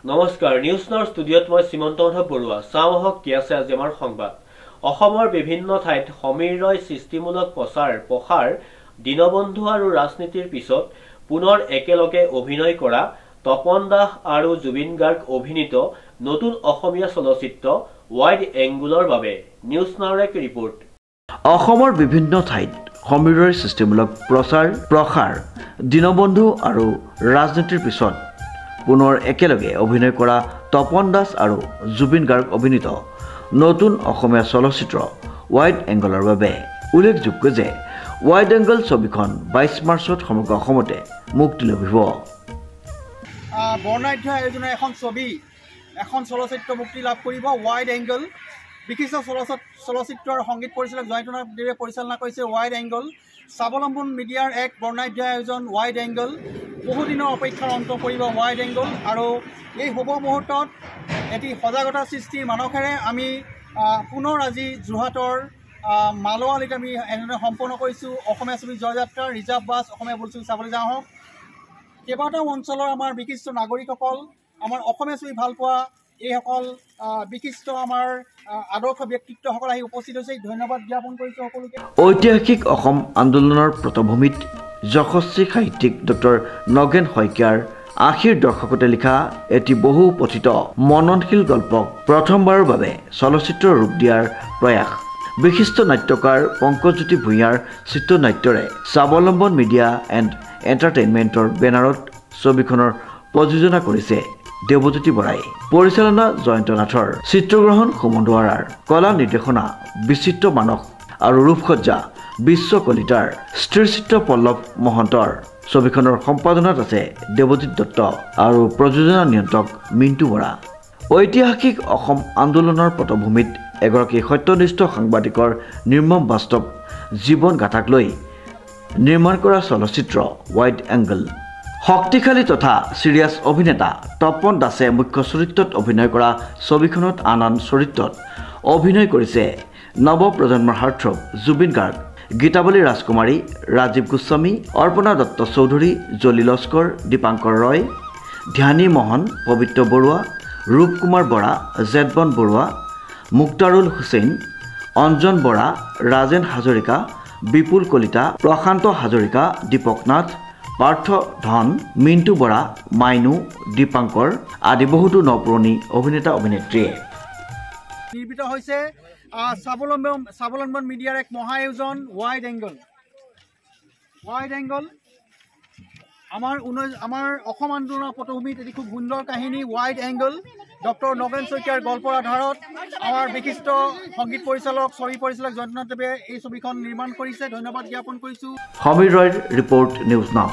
নমস্কাৰ নিউজ নাওৰ ষ্টুডিঅ'ত মই শ্ৰীমন্ত মাধৱ বৰুৱা চাওহক কি আছে আজি আমাৰ সংবাদ অসমৰ বিভিন্ন ঠাইত সমীৰয় সৃষ্টিমূলক প্ৰসাৰ দীনবন্ধু আৰু ৰাজনীতিৰ পিছত পুনৰ একেলগে অভিনয় কৰা তপন দাস আৰু জুবিন গাৰ্গ অভিনীত নতুন অসমীয়া চলচ্চিত্ৰ ওয়াইড এংগুলৰ বাবে নিউজ নাওৰ এক ৰিপৰ্ট অসমৰ বিভিন্ন ঠাইত সমীৰয় সৃষ্টিমূলক প্ৰসাৰ দীনবন্ধু আৰু ৰাজনীতিৰ পিছত পুনৰ একেলগে অভিনয় কৰা তপন দাস আৰু জুবিন গাৰ্গ অভিনীত নতুন অসমীয়া চলচ্চিত্ৰ ওয়াইড এংগলৰ বাবে উল্লেখযোগ্য যে ওয়াইড এংগল ছবিখন 22 মাৰ্চত সমগ্ৰ অসমতে মুক্তি লভিব। বৰ্ণাঢ্য আয়োজনৰ এখন চলচ্চিত্ৰ মুক্তি লাভ কৰিব ওয়াইড এংগল। বিশিষ্ট চলচ্চিত্ৰৰ সংগীত পৰিচালক জয়ন্তনাথ দেৱে পৰিচালনা কৰিছে ওয়াইড এংগল। স্বাৱলম্বন মিডিয়াৰ এক বৰ্ণাঢ্য আয়োজন ওয়াইড এংগল। বহুদিনৰ অপেক্ষাৰ অন্ত পৰিব ওয়াইড এংগল আৰু এই শুভ মুহূৰ্তত এটি সজাগতা সৃষ্টিৰ মানসেৰে আমি পুনৰ আজি যোৰহাটৰ মালোৱালিত আমি এনেদৰে সম্পন্ন কৰিছোঁ অসমীয়া ছবি জয়যাত্ৰা ৰিজাৰ্ভ বাছ অসমীয়া বোলছবি চাবলৈ যাওঁ হওক। কেইবাটাও অঞ্চলৰ আমাৰ বিশিষ্ট নাগৰিকসকল আমাৰ অসমীয়া ছবি ভাল পোৱা এইসকল বিশিষ্ট আমাৰ আদৰ্শ ব্যক্তিত্বসকল আহি উপস্থিত হৈছে। ধন্যবাদ জ্ঞাপন কৰিছোঁ সকলোকে। ঐতিহাসিক অসম আন্দোলনৰ পটভূমিত যশস্বী সাহিত্যিক ডক্টৰ নগেন শইকীয়াৰ 80ৰ দশকতে লিখা এটি বহু পঠিত মননশীল গল্পক প্ৰথমবাৰৰ বাবে চলচ্চিত্ৰ ৰূপ দিয়াৰ প্ৰয়াস বিশিষ্ট নাট্যকাৰ পংকজজ্যোতি ভূঞাৰ চিত্ৰনাট্যৰে স্বাৱলম্বন মিডিয়া এণ্ড এণ্টাৰটেইনমেণ্টৰ বেনাৰত ছবিখনৰ প্ৰযোজনা কৰিছে দেৱজ্যোতি বৰাই। পৰিচালনা জয়ন্ত নাথৰ, চিত্ৰগ্ৰহণ সুমন দুৱাৰাৰ, কলা নিৰ্দেশনা বিচিত্ৰ মানস আৰু ৰূপসজ্জা বিশ্ব কলিতাৰ, স্থিৰচিত্ৰ পল্লৱ মহন্তৰ। ছবিখনৰ সম্পাদনাত আছে দেৱজিৎ দত্ত আৰু প্ৰযোজনা নিয়ন্ত্ৰক মিণ্টু বৰা। ঐতিহাসিক অসম আন্দোলনৰ পটভূমিত এগৰাকী সত্যনিষ্ঠ সাংবাদিকৰ নিৰ্মম বাস্তৱ জীৱন গাথাক লৈ নিৰ্মাণ কৰা চলচ্চিত্ৰ ওয়াইড এংগল। শক্তিশালী তথা চিৰিয়াছ অভিনেতা তপন দাসে মুখ্য চৰিত্ৰত অভিনয় কৰা ছবিখনত আন চৰিত্ৰত অভিনয় কৰিছে নৱপ্ৰজন্মৰ হাৰ্টথ্ৰব জুবিন গাৰ্গ, গীতাৱলী ৰাজকুমাৰী, ৰাজীৱ গোস্বামী, অৰ্পণা দত্ত চৌধুৰী, জলি লস্কৰ, দীপাংকৰ ৰয়, ধ্যানী মোহন, পবিত্ৰ বৰুৱা, ৰূপকুমাৰ বৰা, জেদবন বৰুৱা, মুক্তাৰুল হুছেইন, অঞ্জন বৰা, ৰাজেন হাজৰিকা, বিপুল কলিতা, প্ৰশান্ত হাজৰিকা, দীপক নাথ, পাৰ্থ ধন, মিণ্টু বৰা, মাইনু, দীপাংকৰ আদি বহুতো নপুৰণি অভিনেতা অভিনেত্ৰীয়ে নিৰ্মিত হৈছে স্বাৱলম্বন মিডিয়াৰ এক মহায়োজন ওয়াইড এংগল। আমাৰ অসম আন্দোলনৰ পটভূমিত এটি খুব সুন্দৰ কাহিনী ওয়াইড এংগল। ডক্টৰ নগেন শইকীয়াৰ গল্পৰ আধাৰত আমাৰ বিশিষ্ট সংগীত পৰিচালক ছবি পৰিচালক জয়ন্তনাথ দেৱে এই ছবিখন নিৰ্মাণ কৰিছে। ধন্যবাদ জ্ঞাপন কৰিছোঁ। সমীৰ ৰয়ৰ ৰিপৰ্ট নিউজ নাও।